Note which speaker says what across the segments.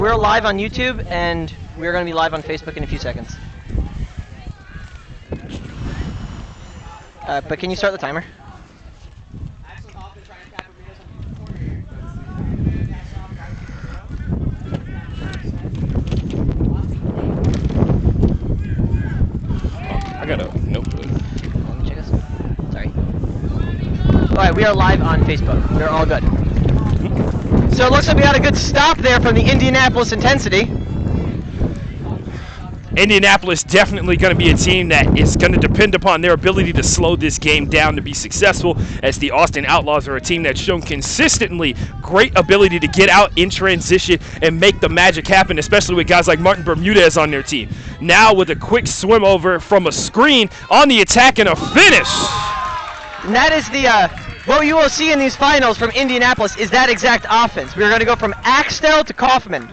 Speaker 1: We're live on YouTube, and we're going to be live on Facebook in a few seconds. But can you start the timer?
Speaker 2: I got a notebook.
Speaker 1: Let me check this. Sorry. Alright, we are live on Facebook. We're all good. So it looks like we got a good stop there from the Indianapolis intensity.
Speaker 2: Indianapolis definitely going to be a team that is going to depend upon their ability to slow this game down to be successful, as the Austin Outlaws are a team that's shown consistently great ability to get out in transition and make the magic happen, especially with guys like Martin Bermudez on their team. Now with a quick swim over from a screen on the attack and a finish.
Speaker 1: And that is the, what you will see in these finals from Indianapolis is that exact offense. We're going to go from Axtell to Kaufman.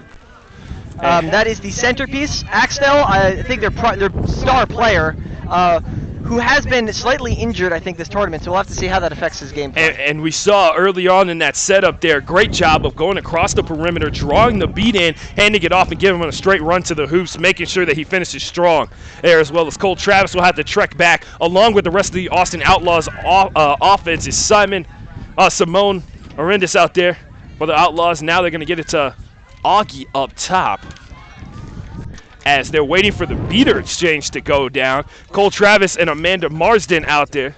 Speaker 1: That is the centerpiece. Axtell, I think their star player, who has been slightly injured, I think, this tournament, so we'll have to see how that affects his game play.
Speaker 2: And we saw early on in that setup there, great job of going across the perimeter, drawing the beat in, handing it off, and giving him a straight run to the hoops, making sure that he finishes strong there, as well as Cole Travis will have to trek back, along with the rest of the Austin Outlaws offense is Simone Arendis out there for the Outlaws. Now they're going to get it to Augie up top as they're waiting for the beater exchange to go down. Cole Travis and Amanda Marsden out there.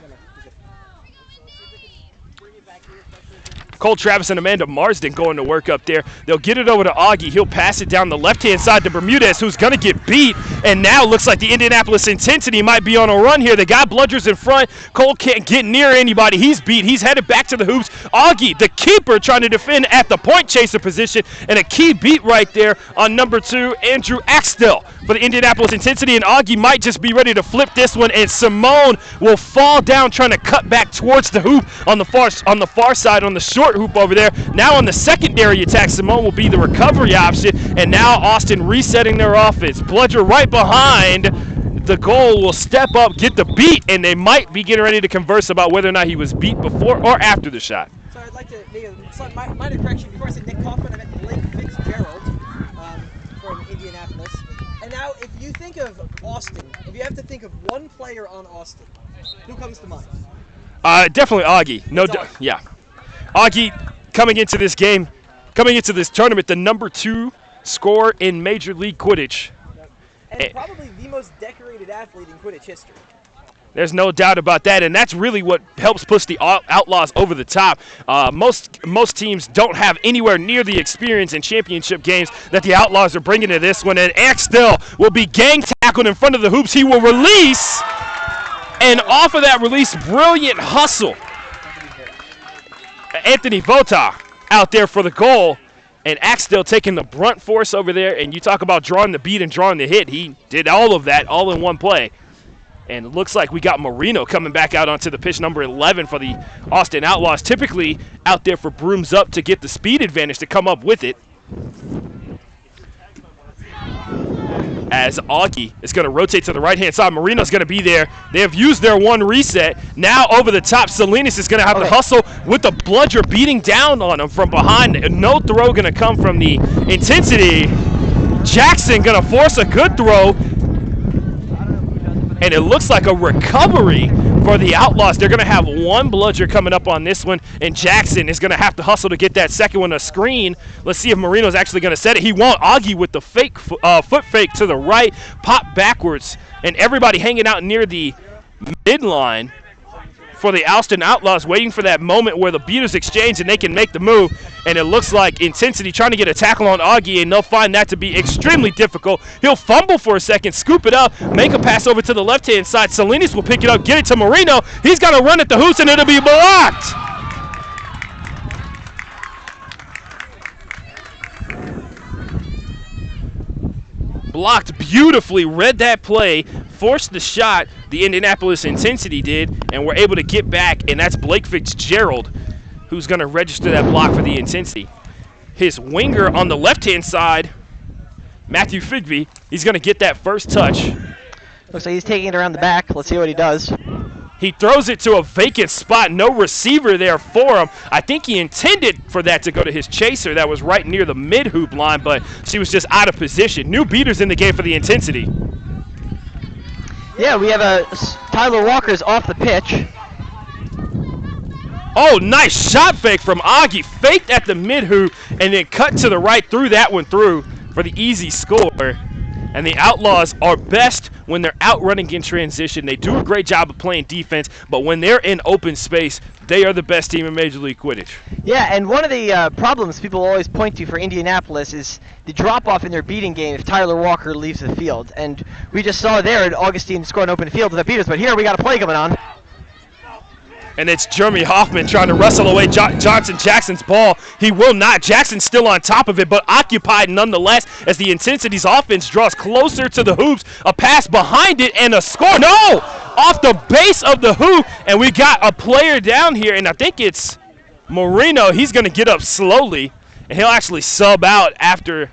Speaker 2: Cole Travis and Amanda Marsden going to work up there. They'll get it over to Augie. He'll pass it down the left-hand side to Bermudez, who's going to get beat. And now looks like the Indianapolis intensity might be on a run here. They got Bludgers in front. Cole can't get near anybody. He's beat. He's headed back to the hoops. Augie, the keeper, trying to defend at the point chaser position. And a key beat right there on number 2, Andrew Axtell, for the Indianapolis intensity. And Augie might just be ready to flip this one. And Simone will fall down trying to cut back towards the hoop on the far side, on the short hoop over there. Now on the secondary attack, Simone will be the recovery option, and now Austin resetting their offense. Bludger right behind the goal will step up, get the beat, and they might be getting ready to converse about whether or not he was beat before or after the shot.
Speaker 3: So I'd like to make a minor correction. Before I said Nick Kaufman, I meant Blake Fitzgerald from Indianapolis. And now if you think of Austin, if you have to think of one player on Austin, who comes to mind?
Speaker 2: Definitely Augie. No, yeah. Augie coming into this game, coming into this tournament, the number 2 scorer in Major League Quidditch.
Speaker 3: And probably the most decorated athlete in Quidditch history.
Speaker 2: There's no doubt about that, and that's really what helps push the Outlaws over the top. Most teams don't have anywhere near the experience in championship games that the Outlaws are bringing to this one, and Axtell will be gang tackled in front of the hoops. He will release, and off of that release, brilliant hustle. Anthony Vota out there for the goal, and Axtell taking the brunt force over there. And you talk about drawing the beat and drawing the hit. He did all of that all in one play. And it looks like we got Marino coming back out onto the pitch, number 11 for the Austin Outlaws. Typically out there for brooms up to get the speed advantage to come up with it. As Augie is going to rotate to the right-hand side. Marino's going to be there. They have used their one reset. Now over the top, Salinas is going to have to hustle with the bludger beating down on him from behind. No throw going to come from the intensity. Jackson going to force a good throw. And it looks like a recovery for the Outlaws. They're going to have one bludger coming up on this one, and Jackson is going to have to hustle to get that second one a screen. Let's see if Marino's actually going to set it. He won't. Augie with the fake foot fake to the right, pop backwards, and everybody hanging out near the midline for the Austin Outlaws, waiting for that moment where the beaters exchange and they can make the move. And it looks like intensity trying to get a tackle on Augie, and they'll find that to be extremely difficult. He'll fumble for a second, scoop it up, make a pass over to the left-hand side. Salinas will pick it up, get it to Marino. He's got to run at the hoops, and it'll be blocked. Blocked beautifully, read that play, forced the shot, the Indianapolis intensity did, and we're able to get back, and that's Blake Fitzgerald who's going to register that block for the intensity. His winger on the left-hand side, Matthew Figby, he's going to get that first touch.
Speaker 1: Looks like he's taking it around the back. Let's see what he does.
Speaker 2: He throws it to a vacant spot, no receiver there for him. I think he intended for that to go to his chaser that was right near the mid-hoop line, but she was just out of position. New beaters in the game for the Intensity.
Speaker 1: Yeah, we have Tyler Walker's off the pitch.
Speaker 2: Oh, nice shot fake from Augie. Faked at the mid-hoop and then cut to the right, threw that one through for the easy score. And the Outlaws are best when they're out running in transition. They do a great job of playing defense, but when they're in open space, they are the best team in Major League Quidditch.
Speaker 1: Yeah, and one of the problems people always point to for Indianapolis is the drop-off in their beating game if Tyler Walker leaves the field. And we just saw there Augustine score an open field with the beaters, but here we got a play going on.
Speaker 2: And it's Jeremy Hoffman trying to wrestle away Johnson Jackson's ball. He will not. Jackson's still on top of it, but occupied nonetheless as the Intensity's offense draws closer to the hoops. A pass behind it and a score. No! Off the base of the hoop, and we got a player down here, and I think it's Marino. He's going to get up slowly, and he'll actually sub out after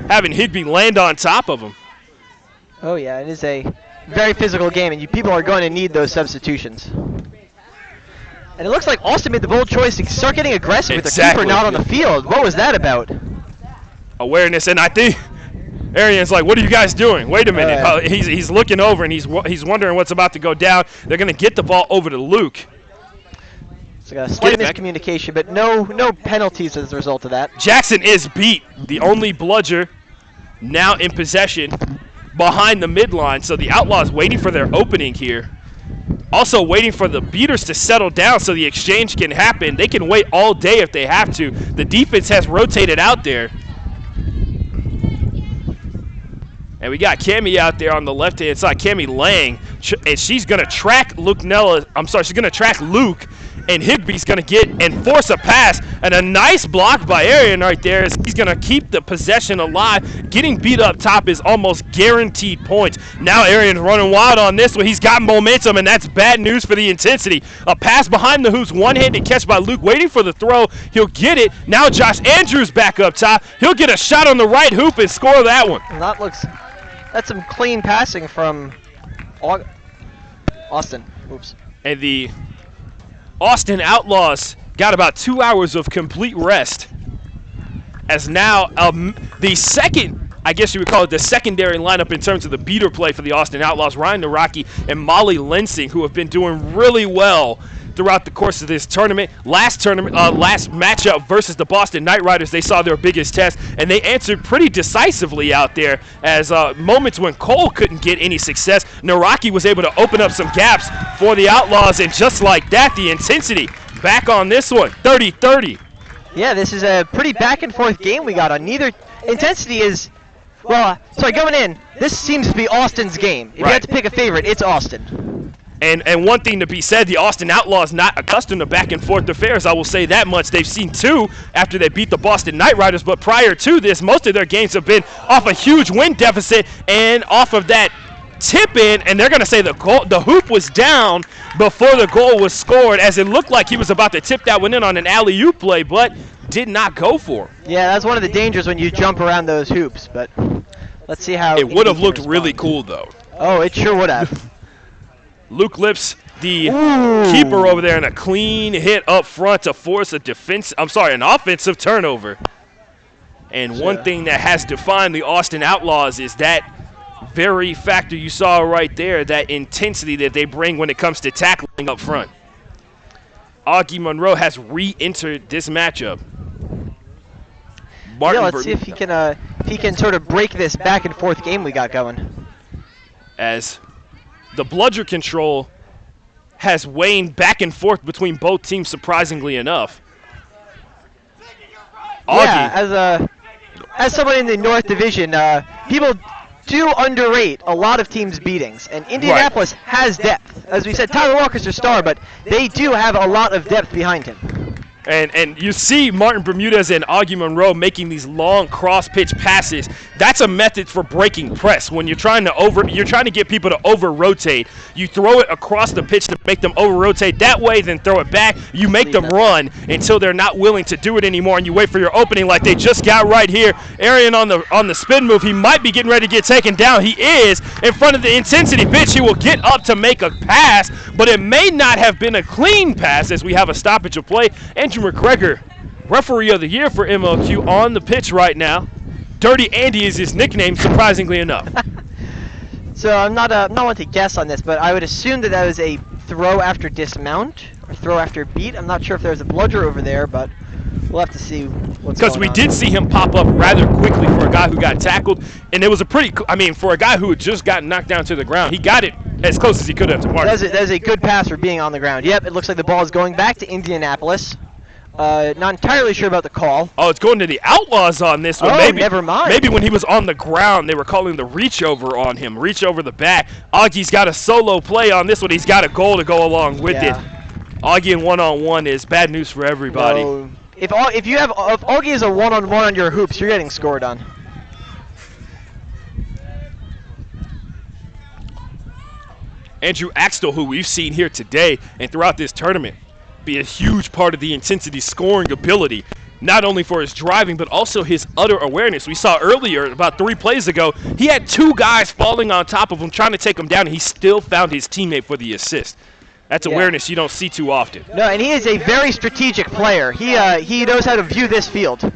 Speaker 2: having Higby land on top of him.
Speaker 1: Oh, yeah, it is a very physical game, and people are going to need those substitutions. And it looks like Austin made the bold choice to start getting aggressive with the keeper not on the field. What was that about?
Speaker 2: Awareness, and I think Arian's like, what are you guys doing? Wait a minute. He's looking over, and he's wondering what's about to go down. They're going to get the ball over to Luke.
Speaker 1: It's like a slight miscommunication, but no penalties as a result of that.
Speaker 2: Jackson is beat. The only bludger now in possession behind the midline, so the Outlaws waiting for their opening here. Also waiting for the beaters to settle down so the exchange can happen. They can wait all day if they have to. The defense has rotated out there. And we got Cammie out there on the left-hand side, Cammie Lang, and she's going to track Luke, and Higby's going to get and force a pass, and a nice block by Arian right there as he's going to keep the possession alive. Getting beat up top is almost guaranteed points. Now Arian's running wild on this one. He's got momentum, and that's bad news for the Intensity. A pass behind the hoops, one-handed catch by Luke, waiting for the throw. He'll get it. Now Josh Andrews back up top. He'll get a shot on the right hoop and score that one.
Speaker 1: That's some clean passing from Austin. Oops.
Speaker 2: And the Austin Outlaws got about 2 hours of complete rest, as now the second, I guess you would call it the secondary lineup in terms of the beater play for the Austin Outlaws, Ryan Naraki and Molly Lensing, who have been doing really well throughout the course of this tournament. Last matchup versus the Boston Knight Riders, they saw their biggest test, and they answered pretty decisively out there as moments when Cole couldn't get any success. Naraki was able to open up some gaps for the Outlaws, and just like that, the Intensity back on this one, 30-30.
Speaker 1: Yeah, this is a pretty back-and-forth game we got on. Neither Intensity is, going in, this seems to be Austin's game. If you had to pick a favorite, it's Austin.
Speaker 2: And one thing to be said, the Austin Outlaws not accustomed to back-and-forth affairs. I will say that much. They've seen two after they beat the Boston Knight Riders, but prior to this, most of their games have been off a huge win deficit and off of that tip-in, and they're going to say the hoop was down before the goal was scored, as it looked like he was about to tip that one in on an alley-oop play, but did not go for him.
Speaker 1: Yeah, that's one of the dangers when you jump around those hoops, but let's see how
Speaker 2: it would have looked really cool, though.
Speaker 1: Oh, it sure would have.
Speaker 2: Luke Lips, the keeper over there, and a clean hit up front to force an offensive turnover. And one thing that has defined the Austin Outlaws is that very factor you saw right there, that intensity that they bring when it comes to tackling up front. Augie Monroe has re-entered this matchup.
Speaker 1: Let's see if he can sort of break this back and forth game we got going.
Speaker 2: As the bludger control has waned back and forth between both teams, surprisingly enough.
Speaker 1: Yeah, as someone in the North Division, people do underrate a lot of teams' beatings, and Indianapolis has depth. As we said, Tyler Walker's their star, but they do have a lot of depth behind him.
Speaker 2: And you see Martin Bermudez and Augie Monroe making these long cross-pitch passes. That's a method for breaking press. When you're trying to get people to over-rotate, you throw it across the pitch to make them over-rotate that way, then throw it back. You make them run until they're not willing to do it anymore, and you wait for your opening like they just got right here. Arian on the spin move. He might be getting ready to get taken down. He is in front of the intensity pitch. He will get up to make a pass, but it may not have been a clean pass as we have a stoppage of play. Andrew McGregor, referee of the year for MLQ, on the pitch right now. Dirty Andy is his nickname, surprisingly enough.
Speaker 1: So I'm not one to guess on this, but I would assume that was a throw after dismount or throw after beat. I'm not sure if there's a bludger over there, but we'll have to see what's going on.
Speaker 2: Because we did see him pop up rather quickly for a guy who got tackled, and it was a pretty, for a guy who had just gotten knocked down to the ground, he got it as close as he could have to Martin.
Speaker 1: That is a good pass for being on the ground. Yep, it looks like the ball is going back to Indianapolis. Not entirely sure about the call.
Speaker 2: Oh, it's going to the Outlaws on this one.
Speaker 1: Oh, never mind.
Speaker 2: Maybe when he was on the ground, they were calling the reach over on him, reach over the back. Augie's got a solo play on this one. He's got a goal to go along with it. Augie in one-on-one is bad news for everybody.
Speaker 1: No. If Augie is a one-on-one on your hoops, you're getting scored on.
Speaker 2: Andrew Axtell, who we've seen here today and throughout this tournament, be a huge part of the intensity scoring ability, not only for his driving, but also his utter awareness. We saw earlier, about 3 plays ago, he had 2 guys falling on top of him, trying to take him down, and he still found his teammate for the assist. That's awareness you don't see too often.
Speaker 1: No, and he is a very strategic player. He knows how to view this field.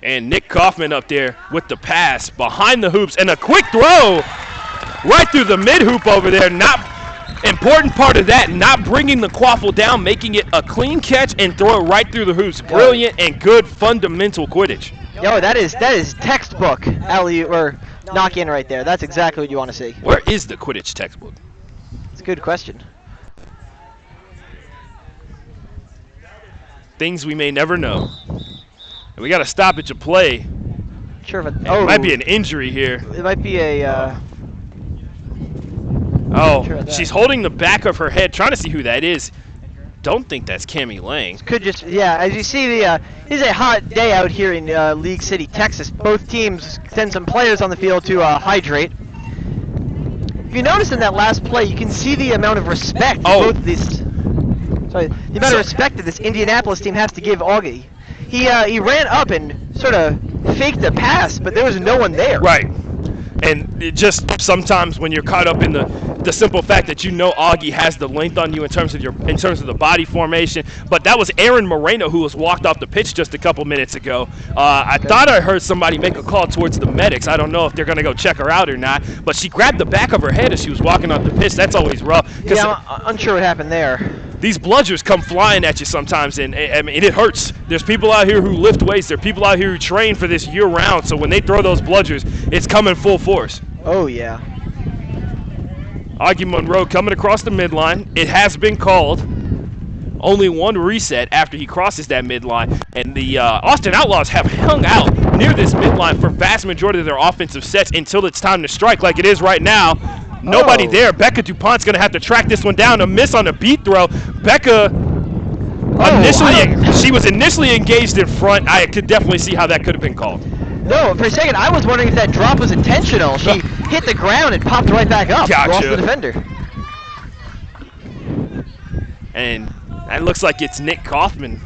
Speaker 2: And Nick Kaufman up there with the pass behind the hoops, and a quick throw right through the mid-hoop over there. Important part of that, not bringing the quaffle down, making it a clean catch and throw it right through the hoops. Brilliant and good fundamental Quidditch.
Speaker 1: Yo, that is textbook alley or knock in right there. That's exactly what you want to see.
Speaker 2: Where is the Quidditch textbook?
Speaker 1: It's a good question.
Speaker 2: Things we may never know. And we got a stoppage of play.
Speaker 1: Sure,
Speaker 2: It might be an injury here.
Speaker 1: It might be a.
Speaker 2: She's holding the back of her head, trying to see who that is. Don't think that's Cammie Lang.
Speaker 1: Could just, as you see, it's a hot day out here in League City, Texas. Both teams send some players on the field to hydrate. If you notice in that last play, you can see the amount of respect both of these. The amount of respect that this Indianapolis team has to give Augie. He ran up and sort of faked the pass, but there was no one there.
Speaker 2: Right. And it just sometimes when you're caught up in the simple fact that you know Augie has the length on you in terms of the body formation, but that was Aaron Moreno who was walked off the pitch just a couple minutes ago. I thought I heard somebody make a call towards the medics. I don't know if they're going to go check her out or not, but she grabbed the back of her head as she was walking off the pitch. That's always rough.
Speaker 1: Yeah, I'm unsure what happened there.
Speaker 2: These bludgers come flying at you sometimes, and it hurts. There's people out here who lift weights. There are people out here who train for this year-round, so when they throw those bludgers, it's coming full force.
Speaker 1: Oh, yeah.
Speaker 2: Augie Monroe coming across the midline. It has been called. Only one reset after he crosses that midline, and the Austin Outlaws have hung out near this midline for vast majority of their offensive sets until it's time to strike like it is right now. Nobody there. Becca DuPont's going to have to track this one down. A miss on a beat throw. Becca, she was initially engaged in front. I could definitely see how that could have been called.
Speaker 1: No, for a second, I was wondering if that drop was intentional. She hit the ground and popped right back up.
Speaker 2: Gotcha.
Speaker 1: Lost the defender.
Speaker 2: And that looks like it's Nick Kaufman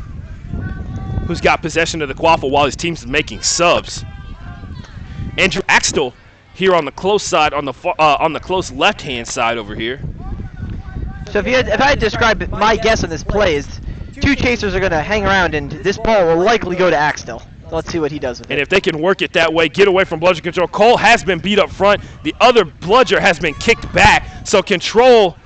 Speaker 2: who's got possession of the quaffle while his team's making subs. Andrew Axtell here on the close side, on the close left-hand side over here.
Speaker 1: So if I had to describe my guess on this play is 2 chasers are going to hang around, and this ball will likely go to Axtell. Let's see what he does with it.
Speaker 2: And if they can work it that way, get away from bludger control. Cole has been beat up front. The other bludger has been kicked back. So control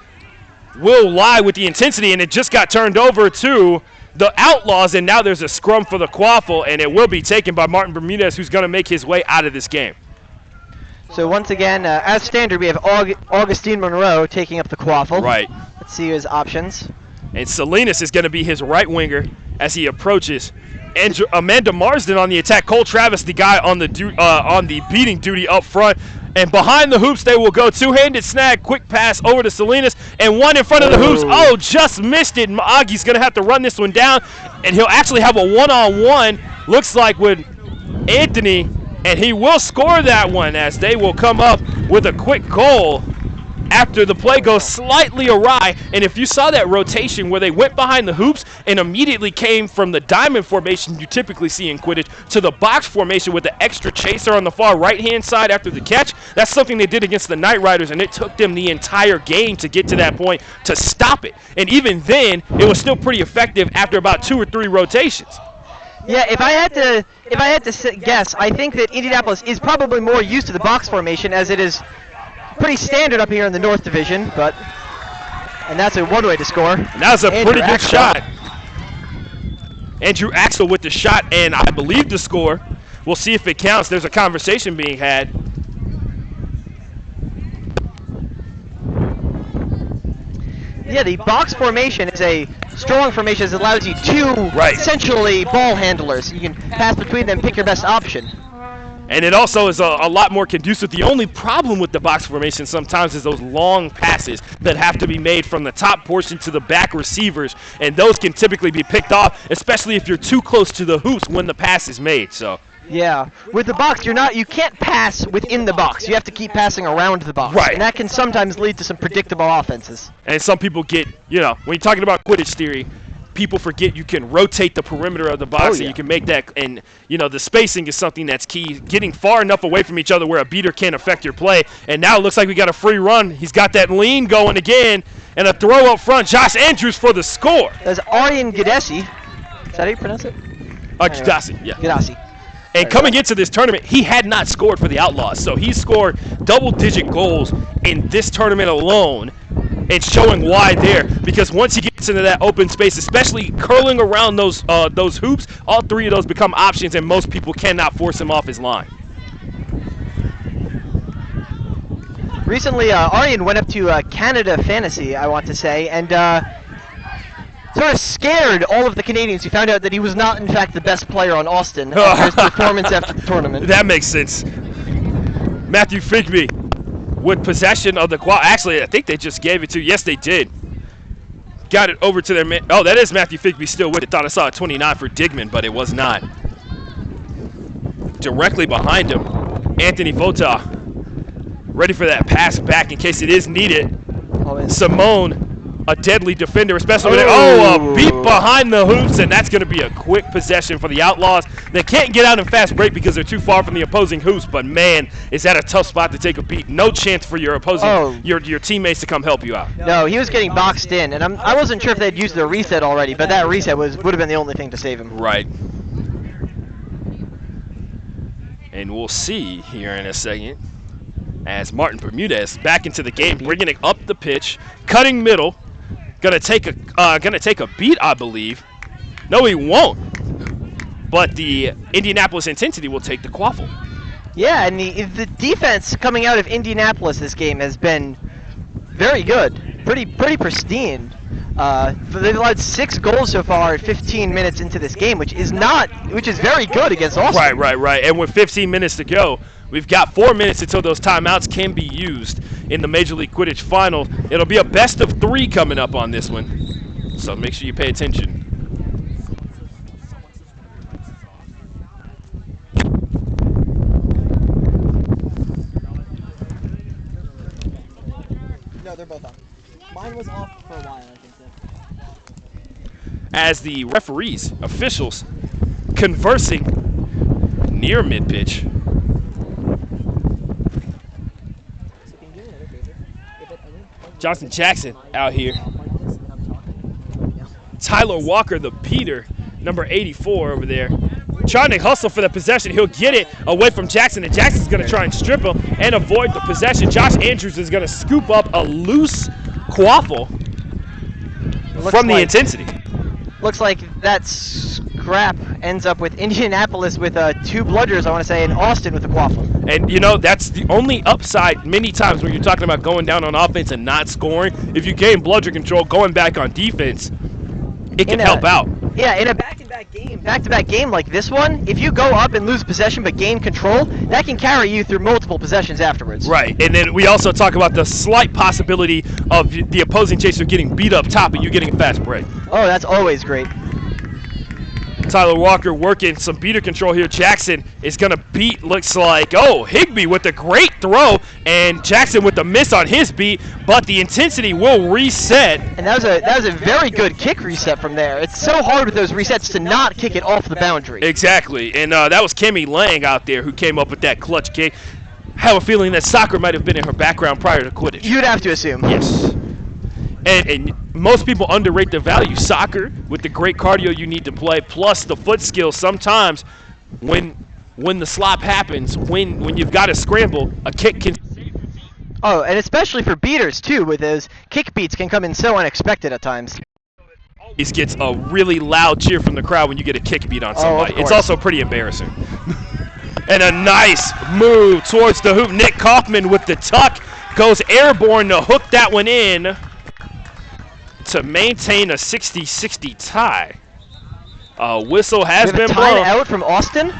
Speaker 2: will lie with the intensity, and it just got turned over to the Outlaws, and now there's a scrum for the quaffle, and it will be taken by Martin Bermudez, who's going to make his way out of this game.
Speaker 1: So once again, as standard, we have Augustine Monroe taking up the quaffle.
Speaker 2: Right.
Speaker 1: Let's see his options.
Speaker 2: And Salinas is going to be his right winger as he approaches. And Amanda Marsden on the attack. Cole Travis, the guy on the beating duty up front. And behind the hoops, they will go two-handed snag, quick pass over to Salinas, and one in front of the hoops. Oh, just missed it. Augie's going to have to run this one down. And he'll actually have a one-on-one, looks like, with Anthony, and he will score that one as they will come up with a quick goal after the play goes slightly awry. And if you saw that rotation where they went behind the hoops and immediately came from the diamond formation you typically see in Quidditch to the box formation with the extra chaser on the far right-hand side after the catch, that's something they did against the Knight Riders, and it took them the entire game to get to that point to stop it. And even then, it was still pretty effective after about 2 or 3 rotations.
Speaker 1: Yeah, if I had to guess, I think that Indianapolis is probably more used to the box formation, as it is pretty standard up here in the North Division, and that's a one-way to score.
Speaker 2: And that was a pretty good shot. Andrew Axel with the shot, and I believe the score. We'll see if it counts. There's a conversation being had.
Speaker 1: Yeah, the box formation is a strong formation that allows you two essentially ball handlers. You can pass between them, pick your best option.
Speaker 2: And it also is a lot more conducive. The only problem with the box formation sometimes is those long passes that have to be made from the top portion to the back receivers, and those can typically be picked off, especially if you're too close to the hoops when the pass is made. So.
Speaker 1: Yeah, with the box, you can't pass within the box. You have to keep passing around the box.
Speaker 2: Right.
Speaker 1: And that can sometimes lead to some predictable offenses.
Speaker 2: And some people get, when you're talking about Quidditch theory, people forget you can rotate the perimeter of the box, and you can make that, and the spacing is something that's key. Getting far enough away from each other where a beater can't affect your play. And now it looks like we got a free run. He's got that lean going again, and a throw up front. Josh Andrews for the score.
Speaker 1: That's Aryan Gadesi. Is that how you pronounce it?
Speaker 2: Gadasi, yeah.
Speaker 1: Gadasi.
Speaker 2: And coming into this tournament, he had not scored for the Outlaws. So he scored double-digit goals in this tournament alone, and showing why there. Because once he gets into that open space, especially curling around those hoops, all 3 of those become options, and most people cannot force him off his line.
Speaker 1: Recently, Aryan went up to Canada Fantasy, I want to say, and sort of scared all of the Canadians who found out that he was not, in fact, the best player on Austin after his performance after the tournament.
Speaker 2: That makes sense. Matthew Figby with possession of the quad. Actually, I think they just gave it to. Yes, they did. Got it over to their man. Oh, that is Matthew Figby still with it. Thought I saw a 29 for Digman, but it was not. Directly behind him, Anthony Vota, ready for that pass back in case it is needed. Simone, a deadly defender, especially with a beat behind the hoops, and that's going to be a quick possession for the Outlaws. They can't get out in fast break because they're too far from the opposing hoops, but man, is that a tough spot to take a beat. No chance for your opposing, your teammates to come help you out.
Speaker 1: No, he was getting boxed in, and I wasn't sure if they'd used their reset already, but that reset would have been the only thing to save him.
Speaker 2: Right. And we'll see here in a second as Martin Bermudez back into the game, bringing it up the pitch, cutting middle. Gonna take a beat, I believe. No, he won't. But the Indianapolis intensity will take the quaffle.
Speaker 1: Yeah, and the defense coming out of Indianapolis this game has been very good, pretty pristine. They've allowed 6 goals so far at 15 minutes into this game, which is very good against Austin.
Speaker 2: Right. And with 15 minutes to go, we've got 4 minutes until those timeouts can be used in the Major League Quidditch Final. It'll be a best of 3 coming up on this one, so make sure you pay attention.
Speaker 3: No, they're both on. Mine was off for a while, I think.
Speaker 2: As the referees, officials, conversing near mid-pitch. Johnson Jackson out here. Tyler Walker, the Peter, number 84 over there, trying to hustle for the possession. He'll get it away from Jackson, and Jackson's going to try and strip him and avoid the possession. Josh Andrews is going to scoop up a loose quaffle from the intensity.
Speaker 1: Looks like that scrap ends up with Indianapolis with 2 bludgers, I want to say, and Austin with a quaffle.
Speaker 2: And, that's the only upside many times when you're talking about going down on offense and not scoring. If you gain bludger control, going back on defense, it can help out.
Speaker 1: Yeah, in a back-to-back game like this one, if you go up and lose possession but gain control, that can carry you through multiple possessions afterwards.
Speaker 2: Right, and then we also talk about the slight possibility of the opposing chaser getting beat up top and you getting a fast break.
Speaker 1: Oh, that's always great.
Speaker 2: Tyler Walker working some beater control here. Jackson is going to beat, looks like, oh, Higbee with a great throw, and Jackson with the miss on his beat, but the intensity will reset.
Speaker 1: And that was a very good kick reset from there. It's so hard with those resets to not kick it off the boundary.
Speaker 2: Exactly, and that was Kimmy Lang out there who came up with that clutch kick. I have a feeling that soccer might have been in her background prior to Quidditch.
Speaker 1: You'd have to assume.
Speaker 2: Yes. And most people underrate the value. Soccer, with the great cardio you need to play, plus the foot skills, sometimes when the slop happens, when you've got to scramble, a kick can...
Speaker 1: Oh, and especially for beaters, too, with those kick beats can come in so unexpected at times.
Speaker 2: It gets a really loud cheer from the crowd when you get a kick beat on somebody. It's also pretty embarrassing. And a nice move towards the hoop. Nick Kaufman with the tuck goes airborne to hook that one in to maintain a 60-60 tie. Whistle has been blown.
Speaker 1: Timeout from Austin.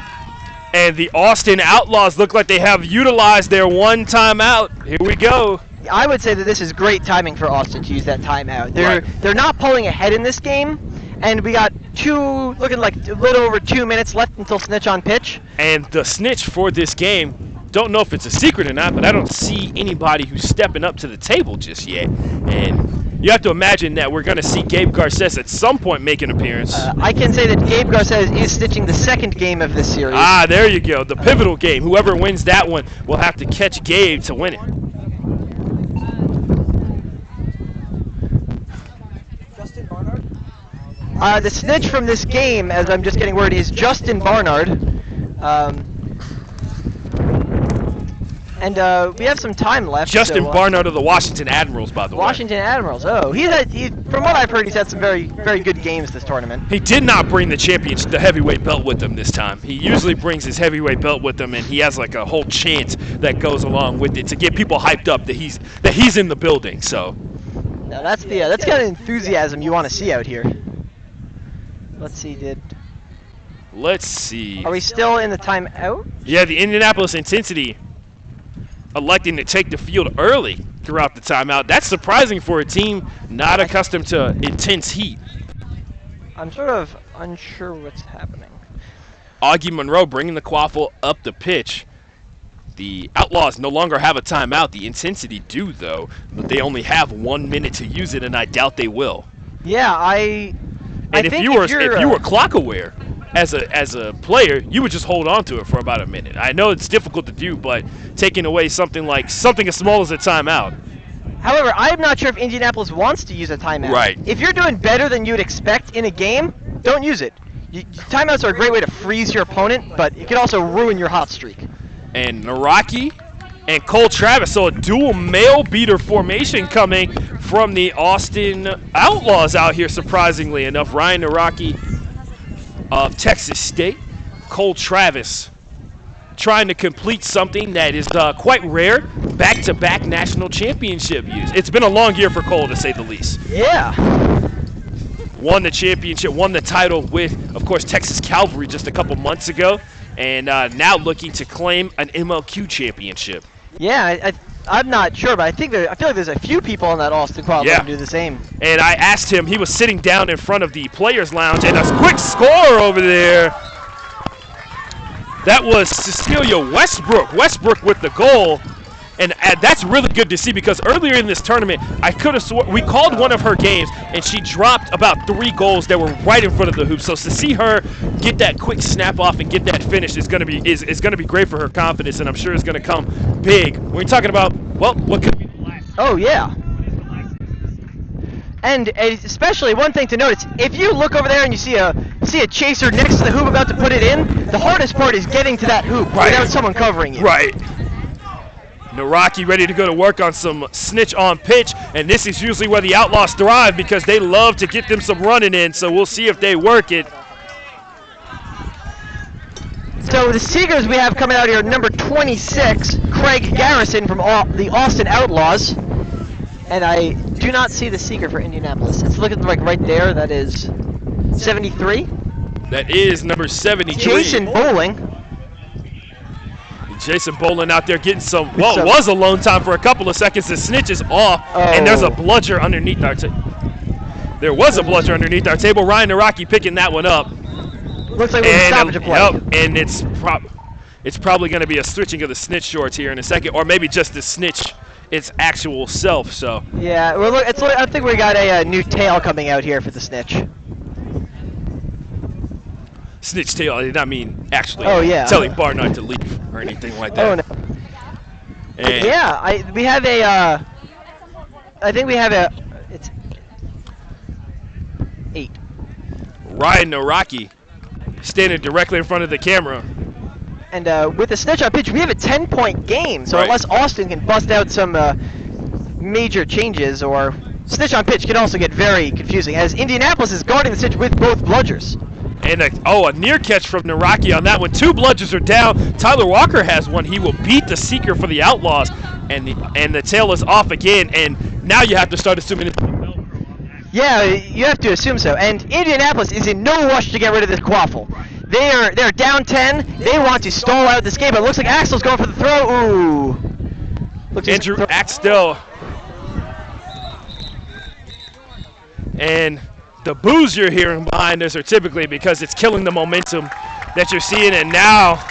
Speaker 2: And the Austin Outlaws look like they have utilized their one timeout. Here we go.
Speaker 1: I would say that this is great timing for Austin to use that timeout. They're not pulling ahead in this game, and we got looking like a little over 2 minutes left until Snitch on pitch.
Speaker 2: And the Snitch for this game, don't know if it's a secret or not, but I don't see anybody who's stepping up to the table just yet. And you have to imagine that we're going to see Gabe Garces at some point make an appearance.
Speaker 1: I can say that Gabe Garces is stitching the second game of this series.
Speaker 2: Ah, there you go. The pivotal game. Whoever wins that one will have to catch Gabe to win it.
Speaker 3: Justin Barnard?
Speaker 1: The Snitch from this game, as I'm just getting word, is Justin Barnard. And we have some time left.
Speaker 2: Justin Barnard of the Washington Admirals, by the way.
Speaker 1: Washington Admirals. Oh, from what I've heard, he's had some very, very good games this tournament.
Speaker 2: He did not bring the heavyweight belt with him this time. He usually brings his heavyweight belt with him, and he has like a whole chant that goes along with it to get people hyped up that he's in the building. So.
Speaker 1: Now that's kind of enthusiasm you want to see out here. Let's see. Are we still in the timeout?
Speaker 2: Yeah, the Indianapolis Intensity electing to take the field early throughout the timeout. That's surprising for a team not accustomed to intense heat.
Speaker 1: I'm sort of unsure what's happening.
Speaker 2: Augie Monroe bringing the quaffle up the pitch. The Outlaws no longer have a timeout. The Intensity do, though, but they only have 1 minute to use it, and I doubt they will.
Speaker 1: Yeah,
Speaker 2: if you were clock aware as a player, you would just hold on to it for about a minute. I know it's difficult to do, but taking away something as small as a timeout.
Speaker 1: However, I'm not sure if Indianapolis wants to use a timeout.
Speaker 2: Right.
Speaker 1: If you're doing better than you'd expect in a game, don't use it. Timeouts are a great way to freeze your opponent, but it can also ruin your hot streak.
Speaker 2: And Naraki and Cole Travis, so a dual male beater formation coming from the Austin Outlaws out here, surprisingly enough. Ryan Naraki of Texas State, Cole Travis trying to complete something that is quite rare, back-to-back national championship use. It's been a long year for Cole, to say the least.
Speaker 1: Yeah.
Speaker 2: Won the championship, won the title with, of course, Texas Cavalry just a couple months ago, and now looking to claim an MLQ championship.
Speaker 1: Yeah, I'm not sure, but I feel like there's a few people in that Austin squad that can do the same.
Speaker 2: And I asked him, he was sitting down in front of the players' lounge, and a quick score over there. That was Cecilia Westbrook. Westbrook with the goal. And that's really good to see, because earlier in this tournament, I could have sworn we called one of her games, and she dropped about 3 goals that were right in front of the hoop. So to see her get that quick snap off and get that finish is going to be great for her confidence, and I'm sure it's going to come big. We're talking about, well, what could be the last?
Speaker 1: Oh yeah. And especially one thing to note is if you look over there and you see a chaser next to the hoop about to put it in, the hardest part is getting to that hoop without someone covering you.
Speaker 2: Right. Naraki ready to go to work on some Snitch on pitch, and this is usually where the Outlaws thrive because they love to get them some running in, so we'll see if they work it.
Speaker 1: So the Seekers we have coming out here, number 26, Craig Garrison from the Austin Outlaws. And I do not see the Seeker for Indianapolis. It's looking like right there, that is 73.
Speaker 2: That is number 73.
Speaker 1: Jason Bowling.
Speaker 2: Jason Bolin out there getting some, well, it was alone time for a couple of seconds. The Snitch is off, and there's a bludger underneath our table. There was a bludger underneath our table. Ryan Naraki picking that one up.
Speaker 1: Looks like we're
Speaker 2: And,
Speaker 1: stoppage of play.
Speaker 2: yep, and it's probably going to be a switching of the Snitch shorts here in a second, or maybe just the Snitch its actual self. So
Speaker 1: Yeah, well, look, I think we got a new tail coming out here for the Snitch.
Speaker 2: Snitch tail, I did not mean actually
Speaker 1: telling
Speaker 2: Bar not to leave or anything like that.
Speaker 1: Oh no.
Speaker 2: And
Speaker 1: Yeah, we have a. I think we have a. It's 8.
Speaker 2: Ryan Naraki standing directly in front of the camera.
Speaker 1: And with the Snitch on pitch, we have a 10-point game. So
Speaker 2: Right.
Speaker 1: unless Austin can bust out some major changes, or Snitch on pitch can also get very confusing, as Indianapolis is guarding the Snitch with both bludgers.
Speaker 2: And a near catch from Naraki on that one. 2 bludgers are down. Tyler Walker has one. He will beat the Seeker for the Outlaws, and the tail is off again. And now you have to start assuming it's
Speaker 1: Yeah, you have to assume so. And Indianapolis is in no rush to get rid of this quaffle. They're down 10. They want to stall out this game. But it looks like Axel's going for the throw. Ooh. Looks like
Speaker 2: Andrew Axtell. And the boos you're hearing behind us are typically because it's killing the momentum that you're seeing. And now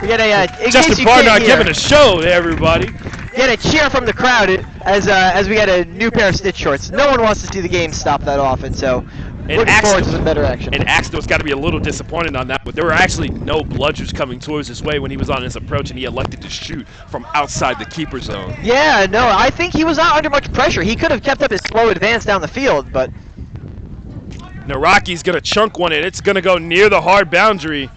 Speaker 1: we get a
Speaker 2: Justin Barnard giving a show to everybody.
Speaker 1: Get a cheer from the crowd as we get a new pair of Snitch shorts. No one wants to see the game stop that often, so looking forward to some better action.
Speaker 2: And Axtell's got to be a little disappointed on that, but there were actually no bludgers coming towards his way when he was on his approach, and he elected to shoot from outside the keeper zone.
Speaker 1: Yeah, no, I think he was not under much pressure. He could have kept up his slow advance down the field, but
Speaker 2: Naraki's going to chunk one, and it's going to go near the hard boundary.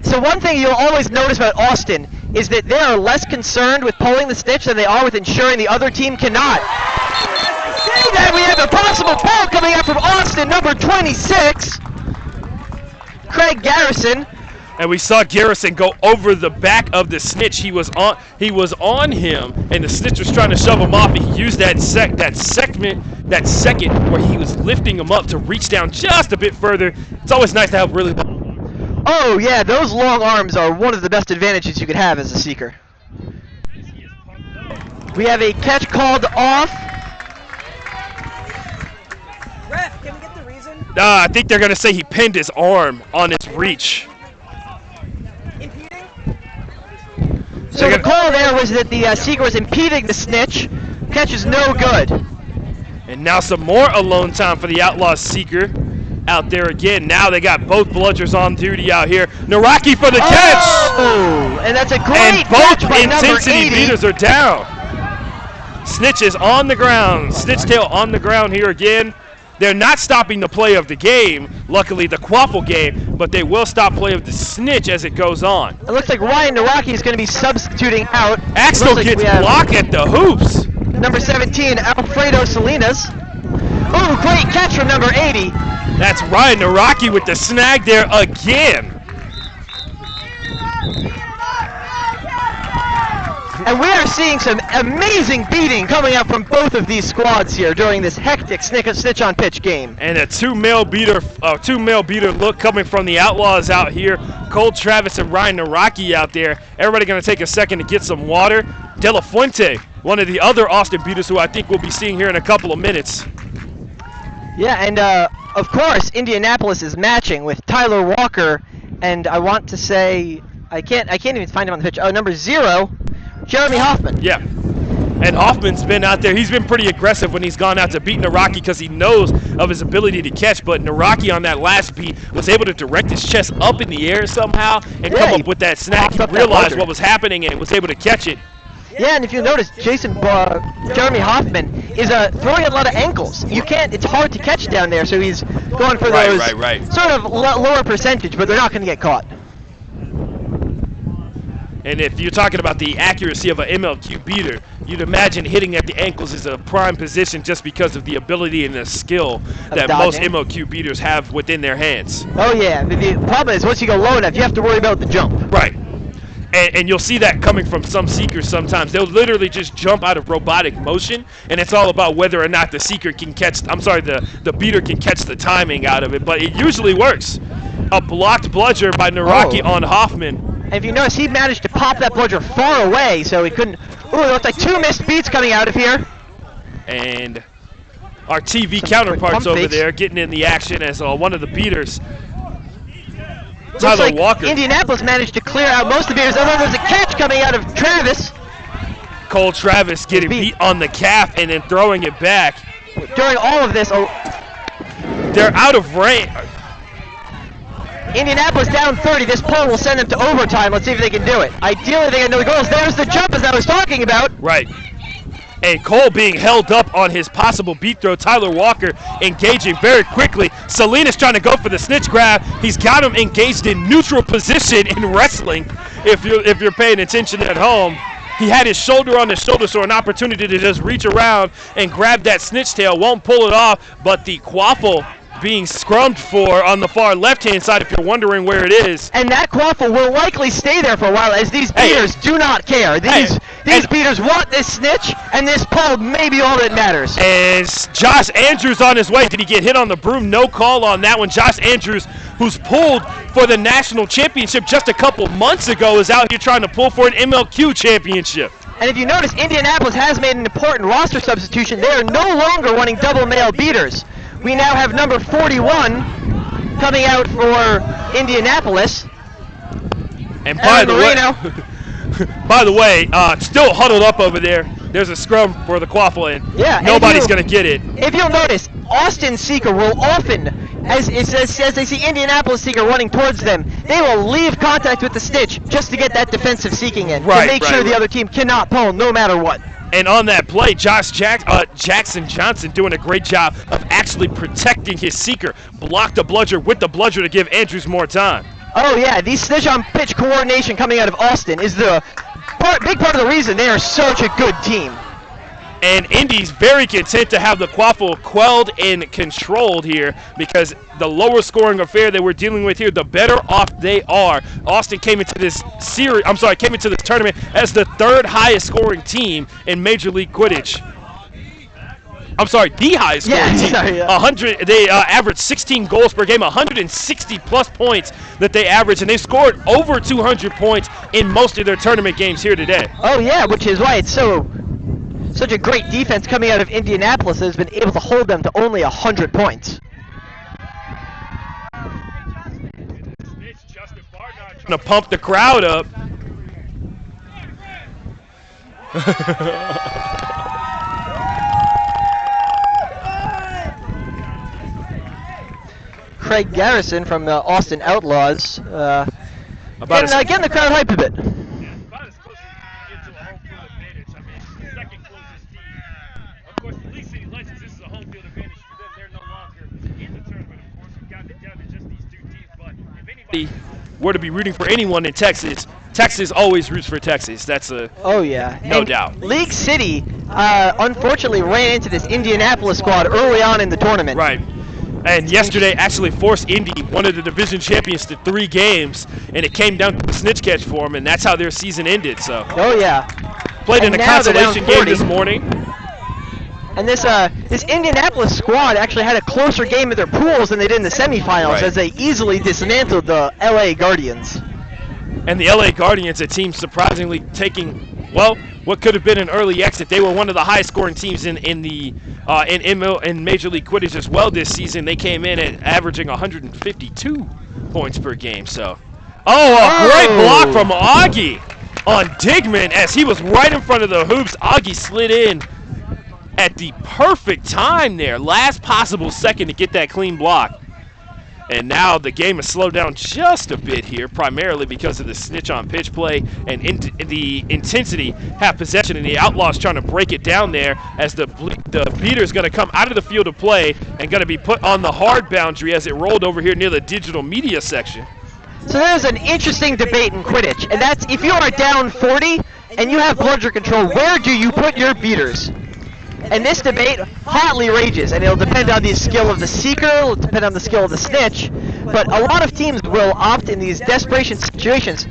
Speaker 1: So one thing you'll always notice about Austin is that they are less concerned with pulling the Snitch than they are with ensuring the other team cannot. See that we have a possible pull coming out from Austin, number 26, Craig Garrison.
Speaker 2: And we saw Garrison go over the back of the Snitch. He was on him, and the Snitch was trying to shove him off. And he used that second where he was lifting him up to reach down just a bit further. It's always nice to have really.
Speaker 1: Oh yeah, those long arms are one of the best advantages you could have as a Seeker. We have a catch called off.
Speaker 3: Ref, can we get the reason?
Speaker 2: I think they're going to say he pinned his arm on his reach.
Speaker 3: Impeding?
Speaker 1: So the call there was that the Seeker was impeding the Snitch. Catch is no good.
Speaker 2: And now some more alone time for the Outlaws Seeker out there again. Now they got both bludgers on duty out here. Naraki for the catch!
Speaker 1: Oh, and that's a great
Speaker 2: And
Speaker 1: catch
Speaker 2: both
Speaker 1: by number
Speaker 2: intensity
Speaker 1: 80.
Speaker 2: beaters are down. Snitch is on the ground. Snitch tail on the ground here again. They're not stopping the play of the game, luckily the Quaffle game, but they will stop play of the Snitch as it goes on.
Speaker 1: It looks like Ryan Naraki is going to be substituting out.
Speaker 2: Axel
Speaker 1: Looks like
Speaker 2: gets
Speaker 1: we have
Speaker 2: blocked at the hoops.
Speaker 1: Number 17, Alfredo Salinas. Ooh, great catch from number 80.
Speaker 2: That's Ryan Naraki with the snag there again.
Speaker 1: And we are seeing some amazing beating coming up from both of these squads here during this hectic Snitch on pitch game.
Speaker 2: And a two-male beater look coming from the Outlaws out here. Cole Travis and Ryan Naraki out there. Everybody going to take a second to get some water. De La Fuente, one of the other Austin beaters who I think we'll be seeing here in a couple of minutes.
Speaker 1: Yeah, and of course, Indianapolis is matching with Tyler Walker, and I want to say I can't even find him on the pitch. Oh, number 0, Jeremy Hoffman.
Speaker 2: Yeah. And Hoffman's been out there. He's been pretty aggressive when he's gone out to beat Naraki because he knows of his ability to catch. But Naraki on that last beat was able to direct his chest up in the air somehow and come up with that snag. He realized what was happening and was able to catch it.
Speaker 1: Yeah, and if you notice, Jeremy Hoffman is throwing a lot of ankles. It's hard to catch down there, so he's going for those sort of lower percentage, but they're not going to get caught.
Speaker 2: And if you're talking about the accuracy of an MLQ beater, you'd imagine hitting at the ankles is a prime position just because of the ability and the skill that most MLQ beaters have within their hands.
Speaker 1: Oh yeah, the problem is once you go low enough, you have to worry about the jump.
Speaker 2: Right. And you'll see that coming from some Seekers sometimes. They'll literally just jump out of robotic motion, and it's all about whether or not the Seeker can catch, the beater can catch the timing out of it, but it usually works. A blocked bludger by Naraki on Hoffman.
Speaker 1: And if you notice, he managed to pop that bludger far away, so he couldn't. Ooh, it looks like 2 missed beats coming out of here.
Speaker 2: And our TV counterparts over there getting in the action as one of the beaters Tyler
Speaker 1: like
Speaker 2: Walker.
Speaker 1: Indianapolis managed to clear out most of the beaters. Although there's a catch coming out of Travis.
Speaker 2: Cole Travis getting beat on the calf and then throwing it back.
Speaker 1: During all of this,
Speaker 2: they're out of range.
Speaker 1: Indianapolis down 30. This pole will send them to overtime. Let's see if they can do it. Ideally, they can do the goals. There's the jump as I was talking about.
Speaker 2: Right. And Cole being held up on his possible beat throw. Tyler Walker engaging very quickly. Salinas trying to go for the snitch grab. He's got him engaged in neutral position in wrestling. If you're paying attention at home, he had his shoulder on his shoulder, so an opportunity to just reach around and grab that snitch tail. Won't pull it off, but the quaffle being scrummed for on the far left-hand side, if you're wondering where it is.
Speaker 1: And that quaffle will likely stay there for a while, as these beaters do not care. These beaters want this snitch, and this pole may be all that matters.
Speaker 2: And Josh Andrews on his way. Did he get hit on the broom? No call on that one. Josh Andrews, who's pulled for the national championship just a couple months ago, is out here trying to pull for an MLQ championship.
Speaker 1: And if you notice, Indianapolis has made an important roster substitution. They are no longer running double male beaters. We now have number 41 coming out for Indianapolis.
Speaker 2: And by the way, still huddled up over there. There's a scrum for the quaffle, and nobody's going to get it.
Speaker 1: If you'll notice, Austin Seeker will often, as they see Indianapolis Seeker running towards them, they will leave contact with the snitch just to get that defensive seeking in, to make sure the other team cannot pull no matter what.
Speaker 2: And on that play, Jackson Johnson doing a great job of actually protecting his seeker. Blocked the bludger with the bludger to give Andrews more time.
Speaker 1: Oh yeah, the snitch on pitch coordination coming out of Austin is the big part of the reason they are such a good team.
Speaker 2: And Indy's very content to have the quaffle quelled and controlled here, because the lower scoring affair that we're dealing with here, the better off they are. Austin came into this tournament as the third highest scoring team in Major League Quidditch. I'm sorry, the highest scoring team.
Speaker 1: Sorry,
Speaker 2: 100. They averaged 16 goals per game, 160 plus points that they average, and they scored over 200 points in most of their tournament games here today.
Speaker 1: Oh yeah, which is why it's such a great defense coming out of Indianapolis that has been able to hold them to only 100 points.
Speaker 2: Trying to pump the crowd up.
Speaker 3: Craig Garrison from the Austin Outlaws. Getting the crowd hype a bit.
Speaker 2: About as close as you can get to a home field advantage. I mean, second closest team. Of course, the League City Legends, this is a home field advantage for them. They're no longer in the tournament, of course. We've gotten it down to just these two teams. But if anybody were to be rooting for anyone in Texas, Texas always roots for Texas. That's a no doubt.
Speaker 1: League City, unfortunately, ran into this Indianapolis squad early on in the tournament.
Speaker 2: Right. And yesterday actually forced Indy, one of the division champions, to 3 games, and it came down to the snitch catch for them, and that's how their season ended. So.
Speaker 1: Oh yeah.
Speaker 2: Played in a consolation game this morning.
Speaker 1: And this Indianapolis squad actually had a closer game at their pools than they did in the semifinals, as they easily dismantled the LA Guardians.
Speaker 2: And the LA Guardians, a team surprisingly taking, well, what could have been an early exit. They were one of the highest scoring teams in Major League Quidditch as well this season. They came in at averaging 152 points per game. So, great block from Augie on Digman as he was right in front of the hoops. Augie slid in at the perfect time there. Last possible second to get that clean block. And now the game has slowed down just a bit here, primarily because of the snitch on pitch play and the intensity have possession, and the Outlaws trying to break it down there as the beater is going to come out of the field of play and going to be put on the hard boundary as it rolled over here near the digital media section.
Speaker 1: So there's an interesting debate in Quidditch, and that's if you are down 40 and you have bludger control, where do you put your beaters? And this debate hotly rages, and it'll depend on the skill of the seeker, it'll depend on the skill of the snitch, but a lot of teams will opt in these desperation situations.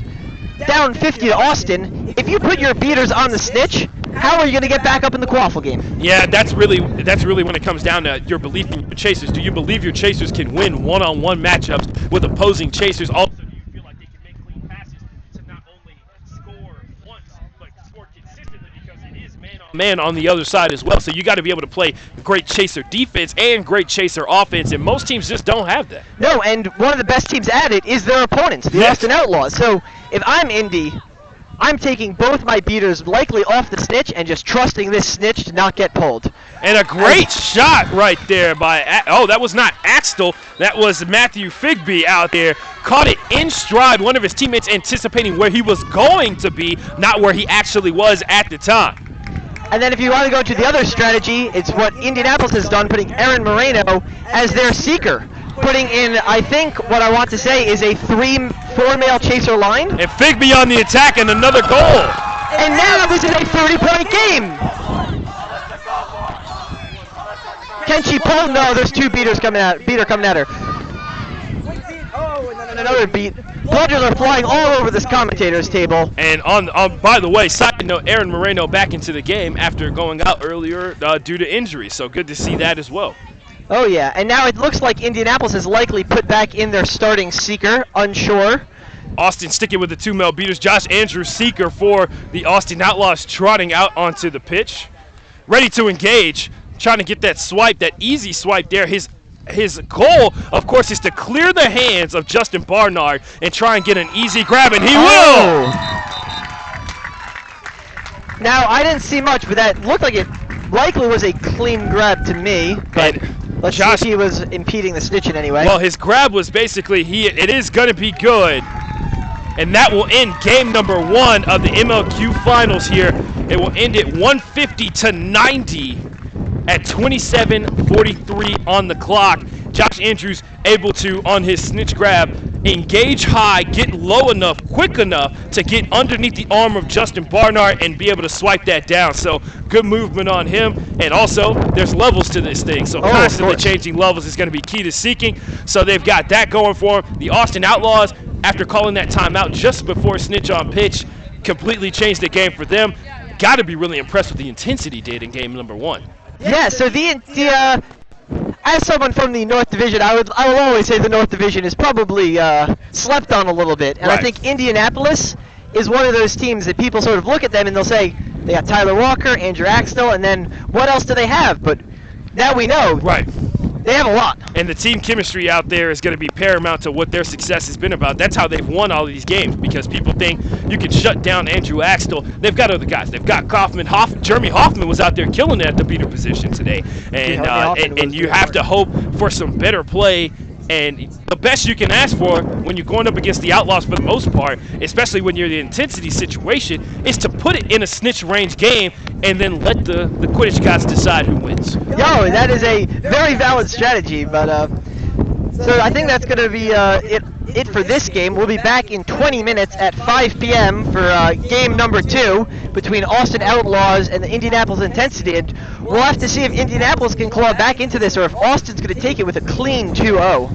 Speaker 1: Down 50 to Austin, if you put your beaters on the snitch, how are you going to get back up in the quaffle game?
Speaker 2: Yeah, that's really when it comes down to your belief in your chasers. Do you believe your chasers can win one-on-one matchups with opposing chasers? Also, do you feel like they can make clean passes to not only score once, but score consistently, because it is man on man on the other side as well. So you got to be able to play great chaser defense and great chaser offense, and most teams just don't have that.
Speaker 1: No, and one of the best teams at it is their opponents, the
Speaker 2: Yes.
Speaker 1: Austin Outlaws. So if I'm Indy, I'm taking both my beaters likely off the Snitch and just trusting this Snitch to not get pulled.
Speaker 2: And a great shot right there by, that was not Axtell, that was Matthew Figby out there. Caught it in stride, one of his teammates anticipating where he was going to be, not where he actually was at the time.
Speaker 1: And then if you want to go to the other strategy, it's what Indianapolis has done, putting Aaron Moreno as their seeker. Putting in, I think, what I want to say is a 3-4 male chaser line.
Speaker 2: And Figby on the attack and another goal.
Speaker 1: And now this is a 30-point game. Can she pull? No, there's two beaters coming at her.
Speaker 3: Oh, and then
Speaker 1: Another beat. Bludgers are flying all over this commentator's table.
Speaker 2: And by the way, side note, Aaron Moreno back into the game after going out earlier due to injury. So good to see that as well.
Speaker 1: Oh yeah, and now it looks like Indianapolis is likely put back in their starting seeker, unsure.
Speaker 2: Austin sticking with the 2 male beaters. Josh Andrews, seeker for the Austin Outlaws, trotting out onto the pitch. Ready to engage, trying to get that swipe, that easy swipe there. His goal, of course, is to clear the hands of Justin Barnard and try and get an easy grab, and he will!
Speaker 1: Now, I didn't see much, but that looked like it likely was a clean grab to me. But let's see if he was impeding the Snitch in any way.
Speaker 2: Well, his grab was basically, it is going to be good. And that will end game number 1 of the MLQ finals here. It will end at 150-90 at 27:43 on the clock. Josh Andrews able to, on his Snitch grab, engage high, get low enough, quick enough to get underneath the arm of Justin Barnard and be able to swipe that down. So good movement on him. And also, there's levels to this thing. So constantly changing levels is going to be key to seeking. So they've got that going for them. The Austin Outlaws, after calling that timeout just before Snitch on pitch, completely changed the game for them. Got to be really impressed with the intensity did in game number 1.
Speaker 1: Yeah, so as someone from the North Division, I will always say the North Division is probably slept on a little bit. And
Speaker 2: Right.
Speaker 1: I think Indianapolis is one of those teams that people sort of look at them and they'll say, they got Tyler Walker, Andrew Axtell, and then what else do they have? But now we know.
Speaker 2: Right.
Speaker 1: They have a lot.
Speaker 2: And the team chemistry out there is going to be paramount to what their success has been about. That's how they've won all of these games, because people think you can shut down Andrew Axtell. They've got other guys. They've got Kaufman. Jeremy Hoffman was out there killing it at the beater position today. And you have to hope for some better play. And the best you can ask for when you're going up against the Outlaws for the most part, especially when you're in the intensity situation, is to put it in a Snitch range game and then let the Quidditch gods decide who wins.
Speaker 1: Yo, that is a very valid strategy, but so I think that's going to be it for this game. We'll be back in 20 minutes at 5 p.m. for game number 2 between Austin Outlaws and the Indianapolis Intensity, and we'll have to see if Indianapolis can claw back into this or if Austin's going to take it with a clean 2-0.